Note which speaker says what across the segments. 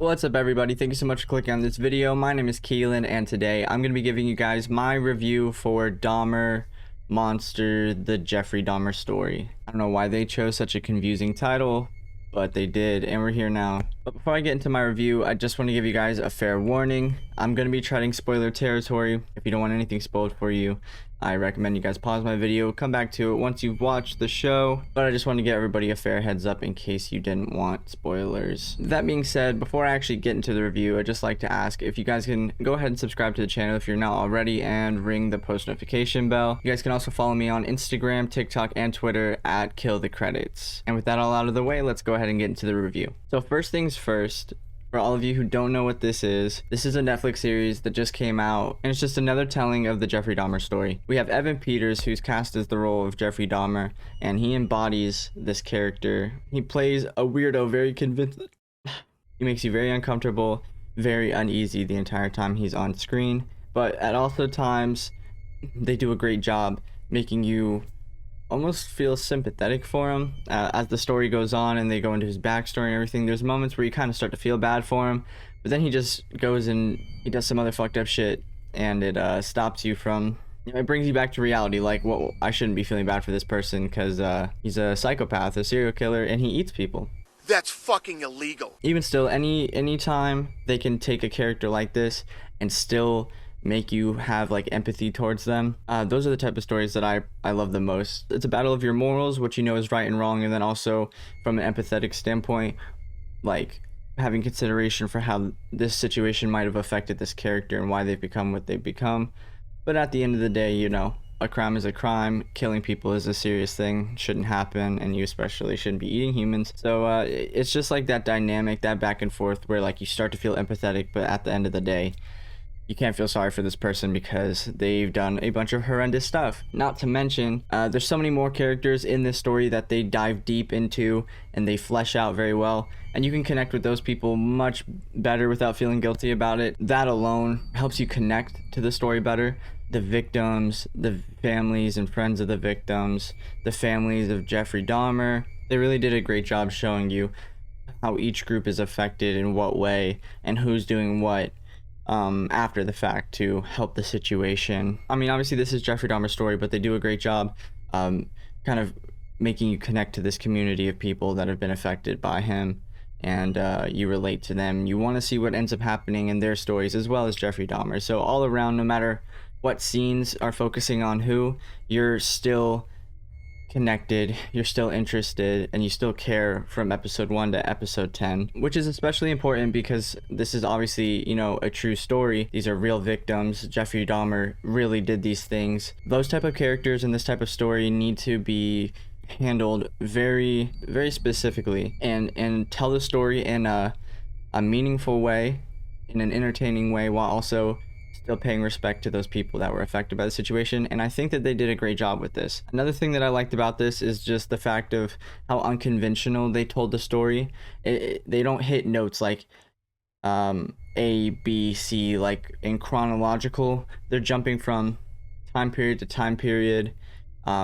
Speaker 1: What's up everybody, thank you so much for clicking on this video. My name is Keelinn and today I'm going to be giving you guys my review for Dahmer Monster, the Jeffrey Dahmer story. I don't know why they chose such a confusing title, but they did, and we're here now. But before I get into my review, I just want to give you guys a fair warning. I'm going to be treading spoiler territory. If you don't want anything spoiled for you, I recommend you guys pause my video, come back to it once you've watched the show. But I just want to give everybody a fair heads up in case you didn't want spoilers. That being said, before I actually get into the review, I'd just like to ask if you guys can go ahead and subscribe to the channel if you're not already, and ring the post notification bell. You guys can also follow me on Instagram, TikTok, and Twitter at @KillTheCredits. And with that all out of the way, let's go ahead and get into the review. So first things first, for all of you who don't know what this is a Netflix series that just came out, and it's just another telling of the Jeffrey Dahmer story. We have Evan Peters, who's cast as the role of Jeffrey Dahmer, and he embodies this character. He plays a weirdo, very convincing. He makes you very uncomfortable, very uneasy the entire time he's on screen, but at also times, they do a great job making you almost feel sympathetic for him as the story goes on and they go into his backstory and everything. There's moments where you kind of start to feel bad for him, but then he just goes and he does some other fucked up shit, and it stops you from, it brings you back to reality. Like, well, I shouldn't be feeling bad for this person because he's a psychopath, a serial killer, and he eats people.
Speaker 2: That's fucking illegal.
Speaker 1: Even still, any time they can take a character like this and still make you have like empathy towards them, those are the type of stories that I love the most. It's a battle of your morals, what you know is right and wrong, and then also from an empathetic standpoint, like having consideration for how this situation might have affected this character and why they've become what they've become. But at the end of the day, you know, a crime is a crime. Killing people is a serious thing, shouldn't happen, and you especially shouldn't be eating humans. So it's just like that dynamic, that back and forth, where like you start to feel empathetic, but at the end of the day, you can't feel sorry for this person because they've done a bunch of horrendous stuff. Not to mention, there's so many more characters in this story that they dive deep into and they flesh out very well, and you can connect with those people much better without feeling guilty about it. That alone helps you connect to the story better. The victims, the families and friends of the victims, the families of Jeffrey Dahmer, they really did a great job showing you how each group is affected in what way and who's doing what after the fact to help the situation. I mean, obviously this is Jeffrey Dahmer's story, but they do a great job kind of making you connect to this community of people that have been affected by him, and you relate to them. You want to see what ends up happening in their stories as well as Jeffrey Dahmer. So all around, no matter what scenes are focusing on who, you're still connected, you're still interested, and you still care from episode 1 to episode 10, which is especially important because this is obviously, you know, a true story. These are real victims. Jeffrey Dahmer really did these things. Those type of characters in this type of story need to be handled very, very specifically and tell the story in a meaningful way, in an entertaining way, while also still paying respect to those people that were affected by the situation. And I think that they did a great job with this. Another thing that I liked about this is just the fact of how unconventional they told the story. They don't hit notes like A, B, C, like in chronological. They're jumping from time period to time period,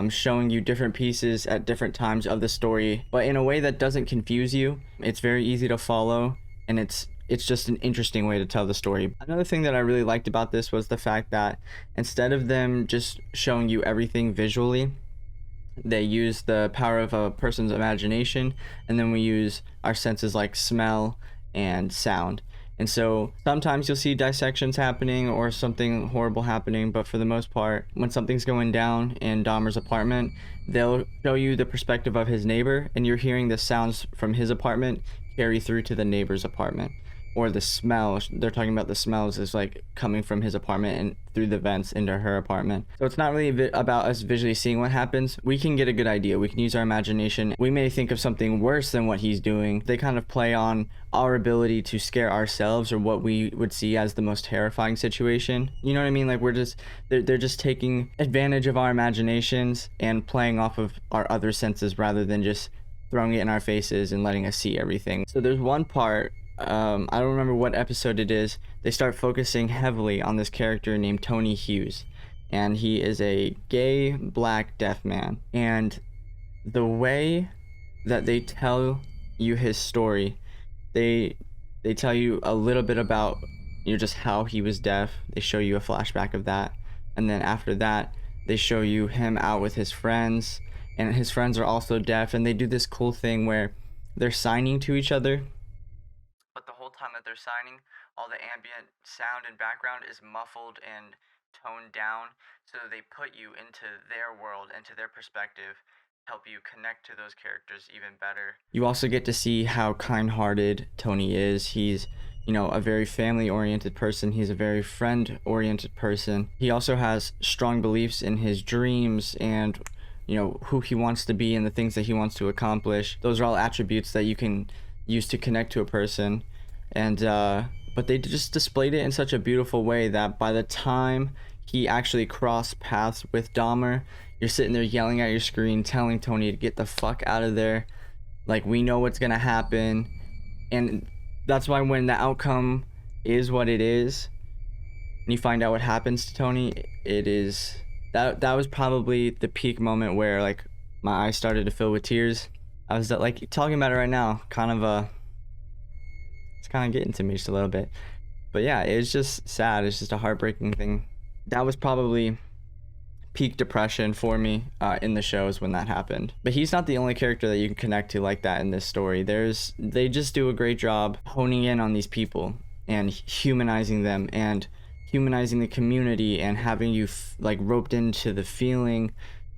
Speaker 1: showing you different pieces at different times of the story, but in a way that doesn't confuse you. It's very easy to follow, and it's just an interesting way to tell the story. Another thing that I really liked about this was the fact that instead of them just showing you everything visually, they use the power of a person's imagination, and then we use our senses like smell and sound. And so sometimes you'll see dissections happening or something horrible happening, but for the most part, when something's going down in Dahmer's apartment, they'll show you the perspective of his neighbor, and you're hearing the sounds from his apartment carry through to the neighbor's apartment. Or the smell, they're talking about the smells is like coming from his apartment and through the vents into her apartment. So it's not really about us visually seeing what happens. We can get a good idea. We can use our imagination. We may think of something worse than what he's doing. They kind of play on our ability to scare ourselves or what we would see as the most terrifying situation. You know what I mean? Like they're just taking advantage of our imaginations and playing off of our other senses rather than just throwing it in our faces and letting us see everything. So there's one part, I don't remember what episode it is, they start focusing heavily on this character named Tony Hughes, and he is a gay black deaf man, and the way that they tell you his story, they They tell you a little bit about, just how he was deaf. They show you a flashback of that, and then after that they show you him out with his friends, and his friends are also deaf, and they do this cool thing where they're signing to each other, but the whole time that they're signing, all the ambient sound and background is muffled and toned down, so they put you into their world, into their perspective, help you connect to those characters even better. You also get to see how kind-hearted Tony is. He's, a very family-oriented person. He's a very friend-oriented person. He also has strong beliefs in his dreams and, who he wants to be and the things that he wants to accomplish. Those are all attributes that you can use to connect to a person. And, but they just displayed it in such a beautiful way that by the time he actually crossed paths with Dahmer, you're sitting there yelling at your screen, telling Tony to get the fuck out of there. Like, we know what's gonna happen. And that's why when the outcome is what it is, and you find out what happens to Tony, it is... That was probably the peak moment where, like, my eyes started to fill with tears. I was, like, talking about it right now. It's kind of getting to me just a little bit. But yeah, it's just sad. It's just a heartbreaking thing. That was probably peak depression for me in the shows when that happened. But he's not the only character that you can connect to like that in this story. They just do a great job honing in on these people and humanizing them and humanizing the community and having you like roped into the feeling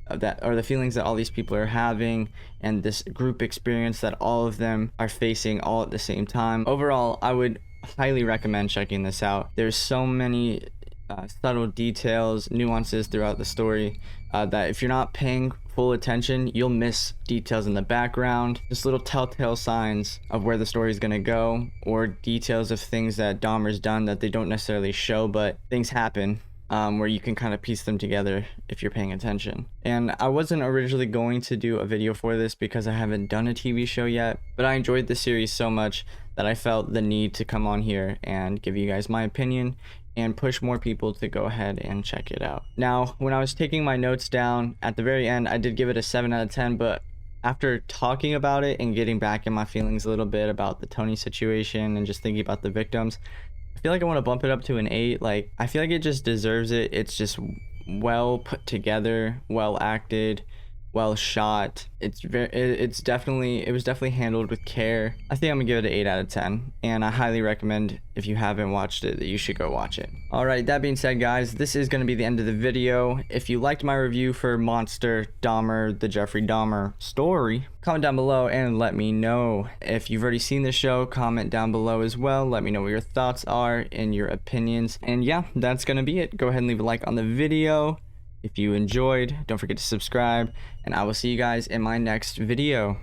Speaker 1: of that, or the feelings that all these people are having, and this group experience that all of them are facing all at the same time. Overall, I would highly recommend checking this out. There's so many subtle details, nuances throughout the story that if you're not paying full attention, you'll miss details in the background, just little telltale signs of where the story is going to go, or details of things that Dahmer's done that they don't necessarily show, but things happen where you can kind of piece them together if you're paying attention. And I wasn't originally going to do a video for this because I haven't done a TV show yet, but I enjoyed the series so much that I felt the need to come on here and give you guys my opinion and push more people to go ahead and check it out. Now, when I was taking my notes down at the very end, I did give it a 7 out of 10, but after talking about it and getting back in my feelings a little bit about the Tony situation and just thinking about the victims, I feel like I want to bump it up to an 8. Like, I feel like it just deserves it. It's just well put together, well acted, well shot. It was definitely handled with care. I think I'm gonna give it an 8 out of 10, and I highly recommend, if you haven't watched it, that you should go watch it. Alright, that being said, guys, this is gonna be the end of the video. If you liked my review for Monster Dahmer, the Jeffrey Dahmer story, comment down below and let me know. If you've already seen the show, comment down below as well. Let me know what your thoughts are and your opinions. And yeah, that's gonna be it. Go ahead and leave a like on the video if you enjoyed. Don't forget to subscribe, and I will see you guys in my next video.